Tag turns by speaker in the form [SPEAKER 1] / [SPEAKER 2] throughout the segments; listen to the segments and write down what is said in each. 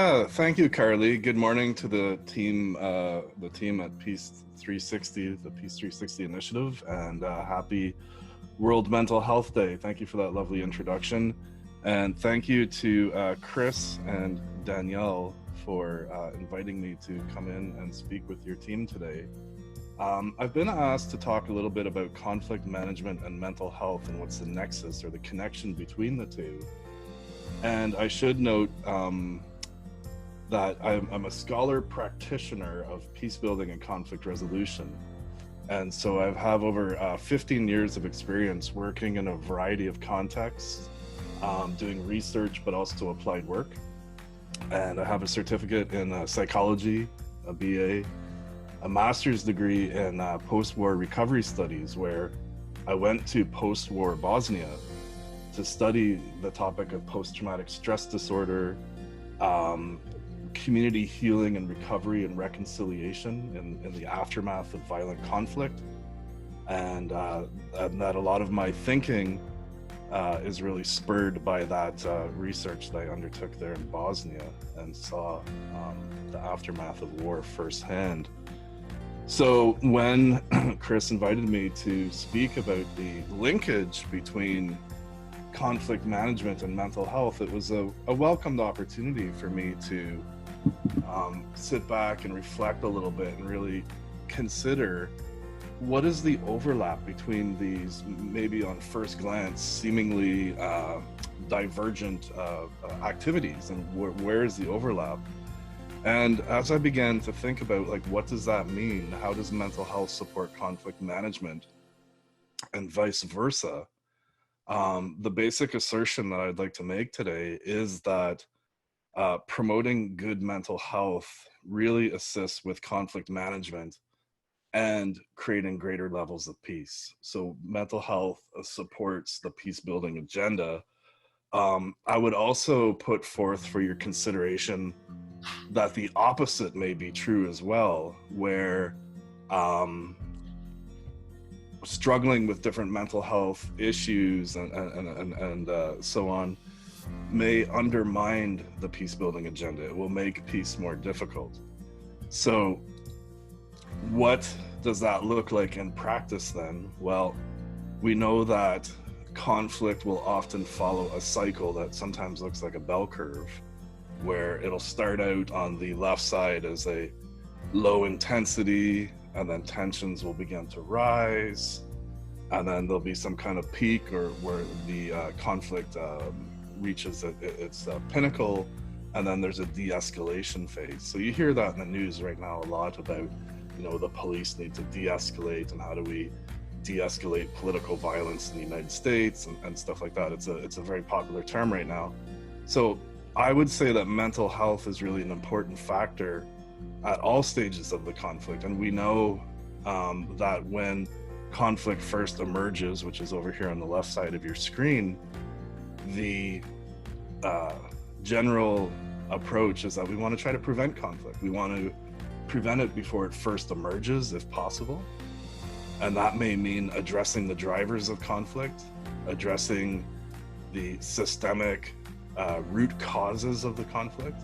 [SPEAKER 1] Thank you, Carly. Good morning to the team at Peace360, the Peace360 initiative, and happy World Mental Health Day. Thank you for that lovely introduction. And thank you to Chris and Danielle for inviting me to come in and speak with your team today. I've been asked to talk a little bit about conflict management and mental health and what's the nexus or the connection between the two. And I should note that I'm a scholar practitioner of peace building and conflict resolution. And so I have over 15 years of experience working in a variety of contexts, doing research, but also applied work. And I have a certificate in psychology, a BA, a master's degree in post-war recovery studies, where I went to post-war Bosnia to study the topic of post-traumatic stress disorder, community healing and recovery and reconciliation in the aftermath of violent conflict. And that a lot of my thinking is really spurred by that research that I undertook there in Bosnia and saw the aftermath of war firsthand. So when Chris invited me to speak about the linkage between conflict management and mental health, it was a welcomed opportunity for me to sit back and reflect a little bit and really consider what is the overlap between these, maybe on first glance, seemingly divergent activities, and where is the overlap? And as I began to think about, like, what does that mean? How does mental health support conflict management and vice versa? The basic assertion that I'd like to make today is that promoting good mental health really assists with conflict management and creating greater levels of peace. So mental health supports the peace building agenda. I would also put forth for your consideration that the opposite may be true as well, where struggling with different mental health issues and so on may undermine the peace building agenda. It will make peace more difficult. So what does that look like in practice then? Well, we know that conflict will often follow a cycle that sometimes looks like a bell curve, where it'll start out on the left side as a low intensity, and then tensions will begin to rise, and then there'll be some kind of peak or where the conflict reaches its pinnacle, and then there's a de-escalation phase. So you hear that in the news right now a lot about, the police need to de-escalate, and how do we de-escalate political violence in the United States and stuff like that. It's a very popular term right now. So I would say that mental health is really an important factor at all stages of the conflict. And we know that when conflict first emerges, which is over here on the left side of your screen, the general approach is that we want to try to prevent conflict. We want to prevent it before it first emerges, if possible. And that may mean addressing the drivers of conflict, addressing the systemic root causes of the conflict.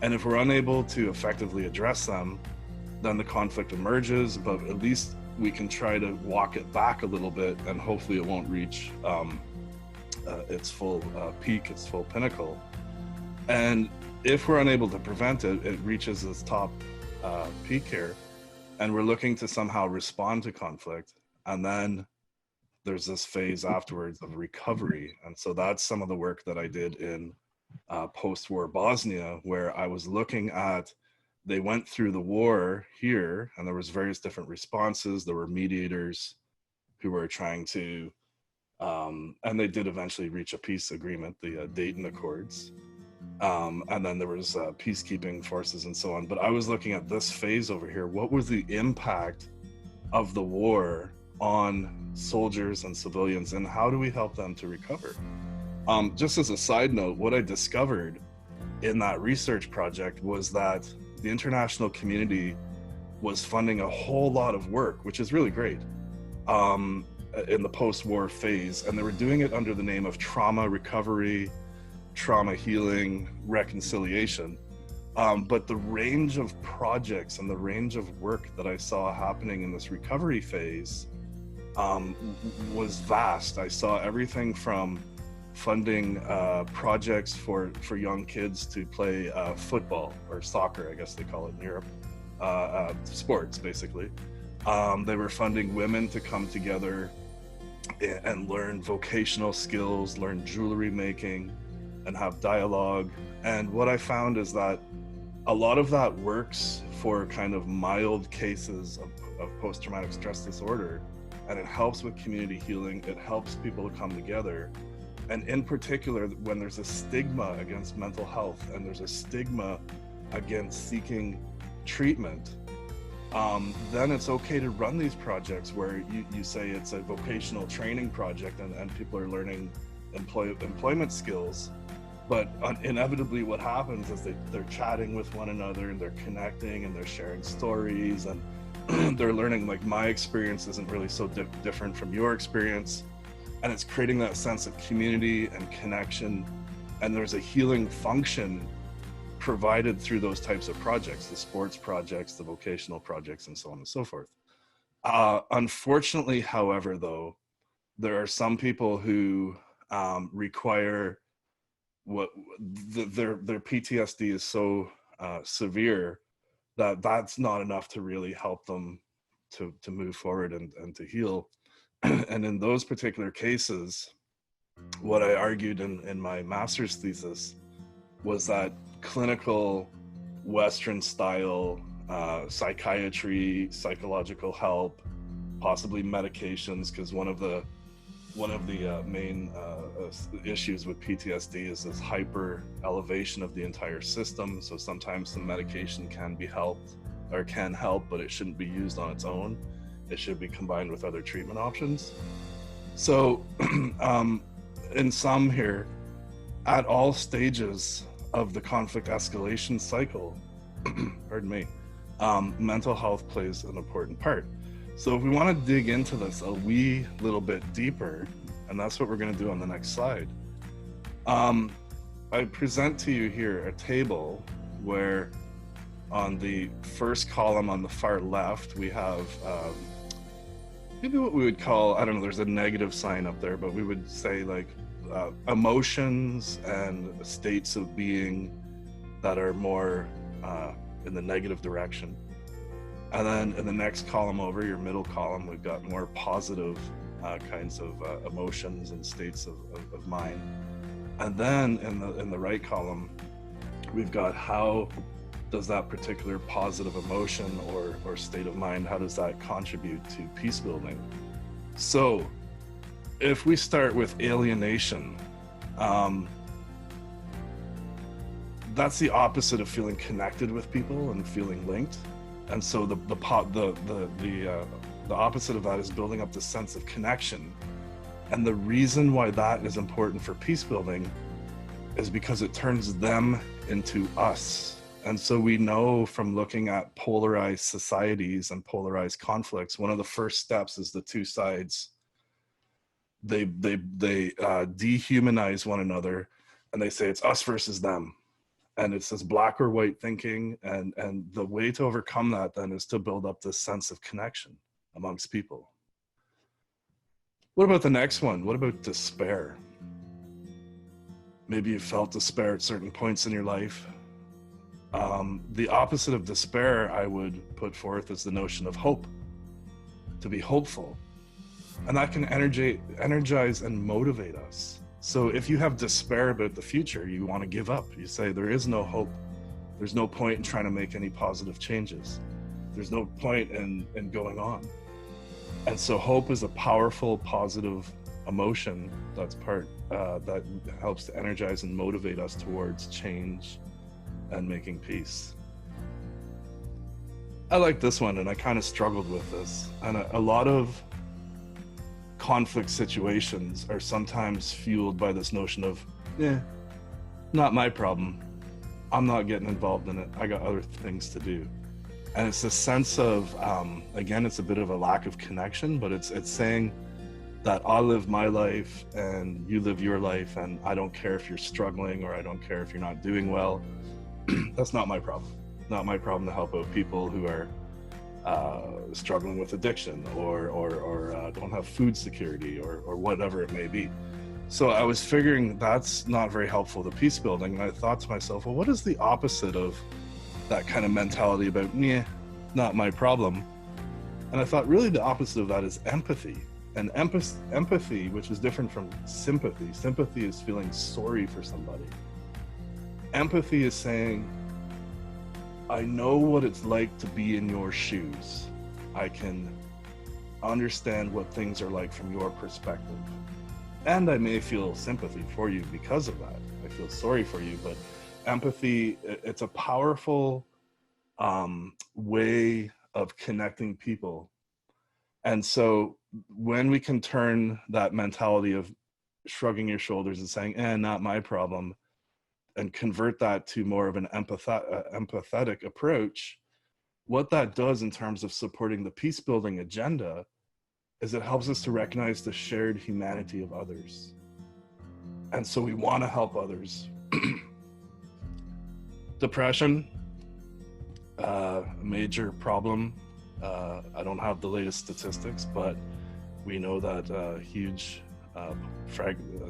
[SPEAKER 1] And if we're unable to effectively address them, then the conflict emerges, but at least we can try to walk it back a little bit, and hopefully it won't reach its full peak, its full pinnacle. And if we're unable to prevent it, it reaches its top peak here, and we're looking to somehow respond to conflict. And then there's this phase afterwards of recovery. And so that's some of the work that I did in post-war Bosnia, where I was looking at, they went through the war here, and there was various different responses. There were mediators who were trying to, and they did eventually reach a peace agreement, the Dayton Accords. And then there was peacekeeping forces and so on. But I was looking at this phase over here. What was the impact of the war on soldiers and civilians, and how do we help them to recover? Just as a side note, what I discovered in that research project was that the international community was funding a whole lot of work, which is really great, in the post-war phase. And they were doing it under the name of trauma recovery, trauma healing, reconciliation. But the range of projects and the range of work that I saw happening in this recovery phase was vast. I saw everything from funding projects for young kids to play football or soccer, I guess they call it in Europe, sports basically. They were funding women to come together and learn vocational skills, learn jewelry making, and have dialogue. And what I found is that a lot of that works for kind of mild cases of post-traumatic stress disorder, and it helps with community healing. It helps people to come together. And in particular, when there's a stigma against mental health and there's a stigma against seeking treatment, then it's okay to run these projects where you say it's a vocational training project and people are learning employment skills. But inevitably what happens is they're chatting with one another and they're connecting and they're sharing stories and they're learning, like, my experience isn't really so different from your experience. And it's creating that sense of community and connection. And there's a healing function provided through those types of projects, the sports projects, the vocational projects, and so on and so forth. Unfortunately, however, though, there are some people who require their PTSD is so severe that that's not enough to really help them to move forward and to heal. And in those particular cases, what I argued in my master's thesis was that clinical Western style psychiatry, psychological help, possibly medications, because one of the main issues with PTSD is this hyper elevation of the entire system. So sometimes some medication can help, but it shouldn't be used on its own. It should be combined with other treatment options. So in sum here, at all stages of the conflict escalation cycle, pardon me, mental health plays an important part. So if we want to dig into this a wee little bit deeper, and that's what we're going to do on the next slide, I present to you here a table where on the first column on the far left, we have maybe what we would call, I don't know, there's a negative sign up there, but we would say like emotions and states of being that are more in the negative direction. And then in the next column over, your middle column, we've got more positive kinds of emotions and states of mind. And then in the right column, we've got how does that particular positive emotion or state of mind, how does that contribute to peace building? So if we start with alienation, that's the opposite of feeling connected with people and feeling linked. And so the opposite of that is building up the sense of connection. And the reason why that is important for peace building is because it turns them into us. And so we know from looking at polarized societies and polarized conflicts, one of the first steps is the two sides. They dehumanize one another and they say it's us versus them. And it's this black or white thinking. And the way to overcome that then is to build up this sense of connection amongst people. What about the next one? What about despair? Maybe you felt despair at certain points in your life. The opposite of despair, I would put forth, is the notion of hope, to be hopeful. And that can energize and motivate us. So if you have despair about the future, you want to give up. You say, there is no hope. There's no point in trying to make any positive changes. There's no point in going on. And so hope is a powerful, positive emotion that's that helps to energize and motivate us towards change and making peace. I like this one, and I kind of struggled with this. And a lot of conflict situations are sometimes fueled by this notion of, not my problem. I'm not getting involved in it. I got other things to do. And it's a sense of, again, it's a bit of a lack of connection, but it's saying that I'll live my life and you live your life, and I don't care if you're struggling or I don't care if you're not doing well. That's not my problem. Not my problem to help out people who are struggling with addiction or don't have food security or whatever it may be. So I was figuring that's not very helpful to peace building. And I thought to myself, well, what is the opposite of that kind of mentality about, yeah, not my problem? And I thought really the opposite of that is empathy. And empathy, which is different from sympathy. Sympathy is feeling sorry for somebody. Empathy is saying, I know what it's like to be in your shoes. I can understand what things are like from your perspective. And I may feel sympathy for you because of that. I feel sorry for you, but empathy, it's a powerful way of connecting people. And so when we can turn that mentality of shrugging your shoulders and saying, not my problem, and convert that to more of an empathetic approach, what that does in terms of supporting the peace building agenda is it helps us to recognize the shared humanity of others. And so we want to help others. Depression, a major problem. I don't have the latest statistics, but we know that huge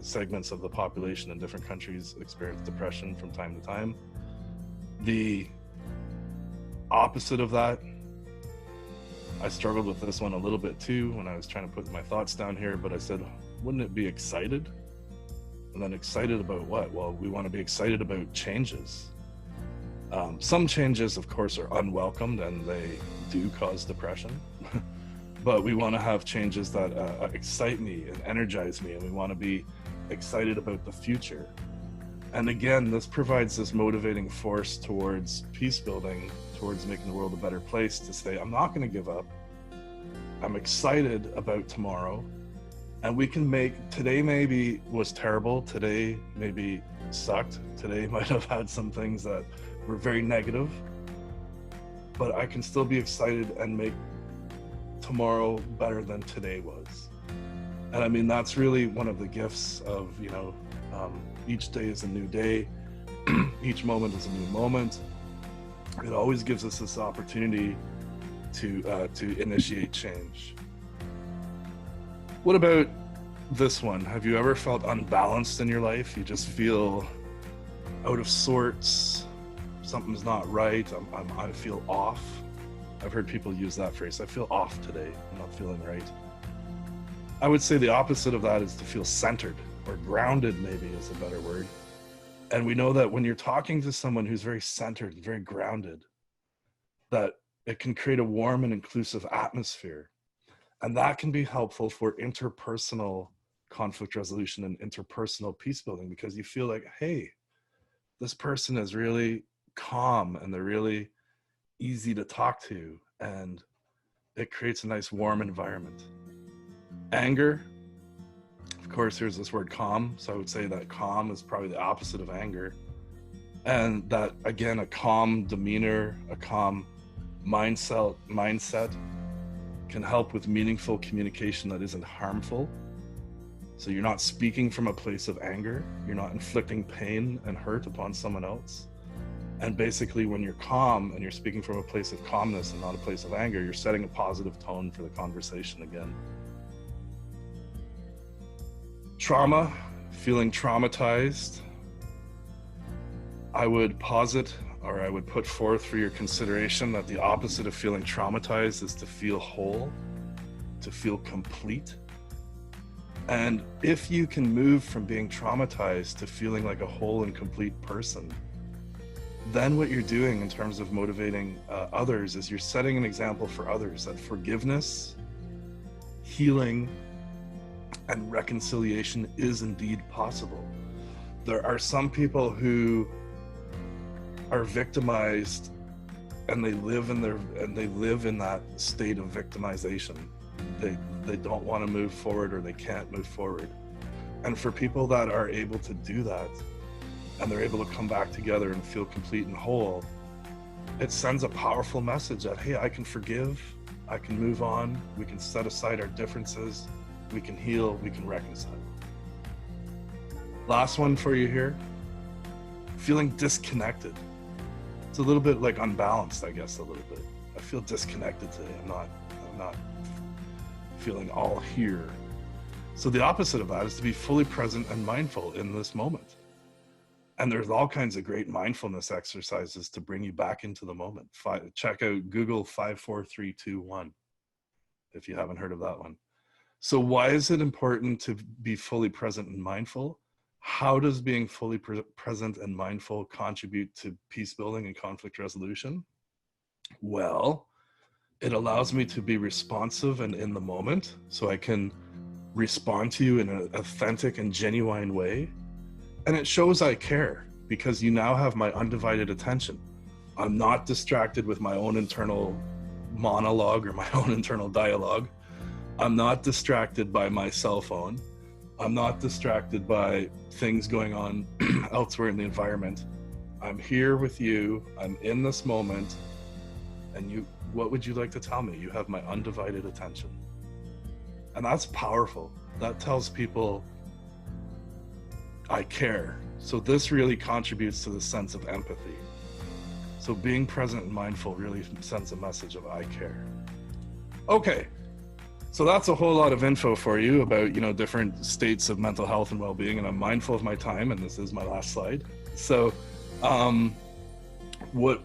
[SPEAKER 1] segments of the population in different countries experience depression from time to time. The opposite of that, I struggled with this one a little bit too when I was trying to put my thoughts down here, but I said, wouldn't it be excited? And then excited about what? Well, we want to be excited about changes. Some changes, of course, are unwelcomed and they do cause depression. But we want to have changes that excite me and energize me, and we want to be excited about the future. And again, this provides this motivating force towards peace building, towards making the world a better place, to say, I'm not going to give up. I'm excited about tomorrow. And we can make, today maybe was terrible, today maybe sucked, today might have had some things that were very negative, but I can still be excited and make tomorrow better than today was. And I mean, that's really one of the gifts of, each day is a new day. Each moment is a new moment. It always gives us this opportunity to initiate change. What about this one? Have you ever felt unbalanced in your life? You just feel out of sorts. Something's not right. I feel off. I've heard people use that phrase. I feel off today. I'm not feeling right. I would say the opposite of that is to feel centered, or grounded maybe is a better word. And we know that when you're talking to someone who's very centered, very grounded, that it can create a warm and inclusive atmosphere. And that can be helpful for interpersonal conflict resolution and interpersonal peace building, because you feel like, hey, this person is really calm and they're really easy to talk to, and it creates a nice warm environment. Anger, of course, here's this word calm, so I would say that calm is probably the opposite of anger, and that again, a calm demeanor, a calm mindset can help with meaningful communication that isn't harmful. So you're not speaking from a place of anger, you're not inflicting pain and hurt upon someone else. And basically, when you're calm and you're speaking from a place of calmness and not a place of anger, you're setting a positive tone for the conversation again. Trauma, feeling traumatized. I would posit, or I would put forth for your consideration, that the opposite of feeling traumatized is to feel whole, to feel complete. And if you can move from being traumatized to feeling like a whole and complete person, then what you're doing in terms of motivating others is you're setting an example for others that forgiveness, healing, and reconciliation is indeed possible. There are some people who are victimized and they live in that state of victimization. They don't want to move forward, or they can't move forward. And for people that are able to do that, and they're able to come back together and feel complete and whole, it sends a powerful message that, hey, I can forgive, I can move on, we can set aside our differences, we can heal, we can reconcile. Last one for you here, feeling disconnected. It's a little bit like unbalanced, I guess, a little bit. I feel disconnected today. I'm not feeling all here. So the opposite of that is to be fully present and mindful in this moment. And there's all kinds of great mindfulness exercises to bring you back into the moment. Check out Google 54321 if you haven't heard of that one. So why is it important to be fully present and mindful? How does being fully present and mindful contribute to peace building and conflict resolution? Well, it allows me to be responsive and in the moment, so I can respond to you in an authentic and genuine way. And it shows I care because you now have my undivided attention. I'm not distracted with my own internal monologue or my own internal dialogue. I'm not distracted by my cell phone. I'm not distracted by things going on elsewhere in the environment. I'm here with you. I'm in this moment. And you, what would you like to tell me? You have my undivided attention. And that's powerful. That tells people I care. So this really contributes to the sense of empathy. So being present and mindful really sends a message of I care. Okay. So that's a whole lot of info for you about, different states of mental health and well-being, and I'm mindful of my time, and this is my last slide. So, what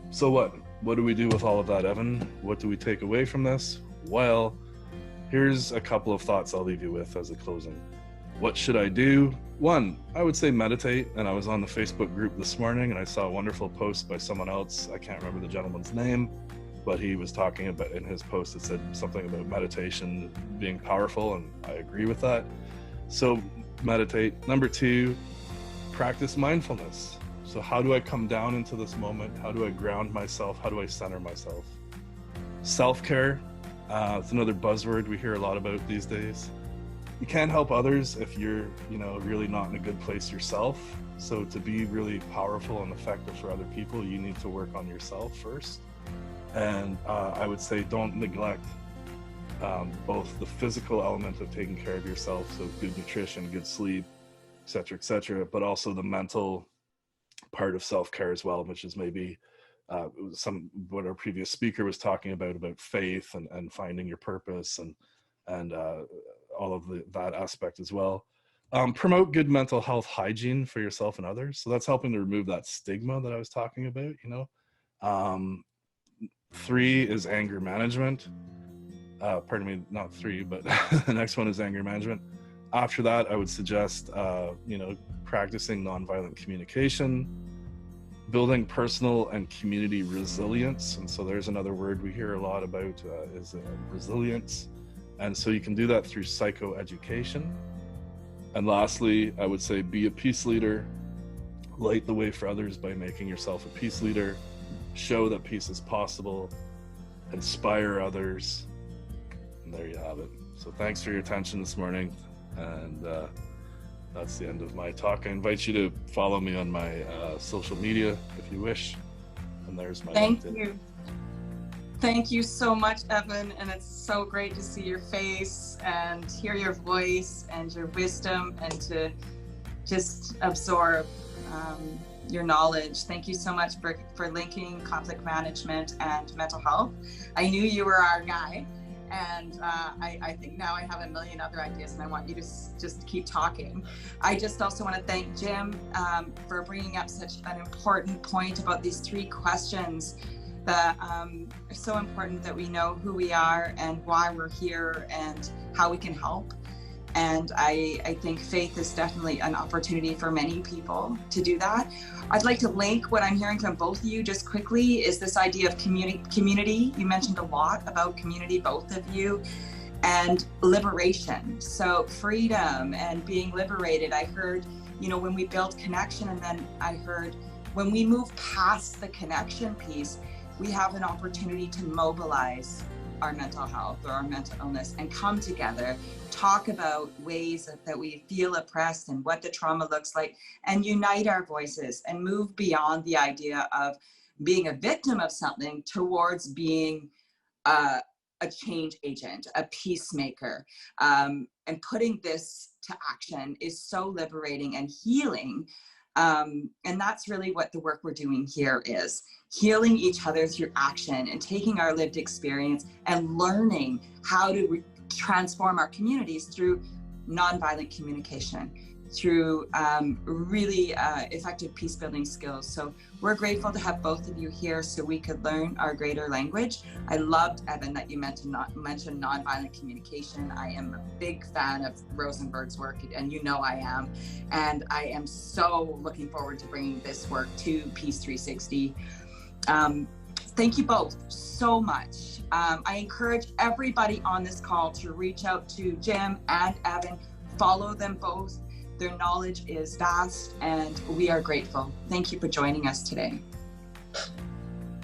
[SPEAKER 1] do we do with all of that, Evan? What do we take away from this? Well, here's a couple of thoughts I'll leave you with as a closing. What should I do? One, I would say meditate. And I was on the Facebook group this morning and I saw a wonderful post by someone else. I can't remember the gentleman's name, but he was talking about, in his post, it said something about meditation being powerful, and I agree with that. So meditate. Number two, practice mindfulness. So how do I come down into this moment? How do I ground myself? How do I center myself? Self-care. It's another buzzword we hear a lot about these days. You can't help others if you're, really not in a good place yourself. So to be really powerful and effective for other people, you need to work on yourself first. And I would say don't neglect both the physical element of taking care of yourself, so good nutrition, good sleep, et cetera, but also the mental part of self-care as well, which is maybe what our previous speaker was talking about faith and finding your purpose and all of that aspect as well. Promote good mental health hygiene for yourself and others. So that's helping to remove that stigma that I was talking about, 3 is anger management. Pardon me, not 3, but the next one is anger management. After that, I would suggest, practicing nonviolent communication, building personal and community resilience. And so there's another word we hear a lot about is resilience. And so you can do that through psychoeducation. And lastly, I would say be a peace leader, light the way for others by making yourself a peace leader, show that peace is possible, inspire others. And there you have it. So thanks for your attention this morning. And that's the end of my talk. I invite you to follow me on my social media if you wish. And there's my
[SPEAKER 2] Thank
[SPEAKER 1] LinkedIn.
[SPEAKER 2] you. Thank you so much, Evan. And it's so great to see your face and hear your voice and your wisdom and to just absorb your knowledge. Thank you so much for linking conflict management and mental health. I knew you were our guy. And I think now I have a million other ideas and I want you to just keep talking. I just also want to thank Jim for bringing up such an important point about these 3 questions that are so important, that we know who we are and why we're here and how we can help. And I think faith is definitely an opportunity for many people to do that. I'd like to link what I'm hearing from both of you just quickly is this idea of community. You mentioned a lot about community, both of you, and liberation. So freedom and being liberated. I heard, when we build connection, and then I heard when we move past the connection piece, we have an opportunity to mobilize our mental health or our mental illness and come together, talk about ways that we feel oppressed and what the trauma looks like, and unite our voices and move beyond the idea of being a victim of something towards being a change agent, a peacemaker. And putting this to action is so liberating and healing. And that's really what the work we're doing here is. Healing each other through action and taking our lived experience and learning how to transform our communities through nonviolent communication, through really effective peace building skills. So we're grateful to have both of you here so we could learn our greater language. I loved, Evan, that you mentioned nonviolent communication. I am a big fan of Rosenberg's work, and you know I am. And I am so looking forward to bringing this work to Peace360. Thank you both so much. I encourage everybody on this call to reach out to Jim and Evan, follow them both. Their knowledge is vast, and we are grateful. Thank you for joining us today.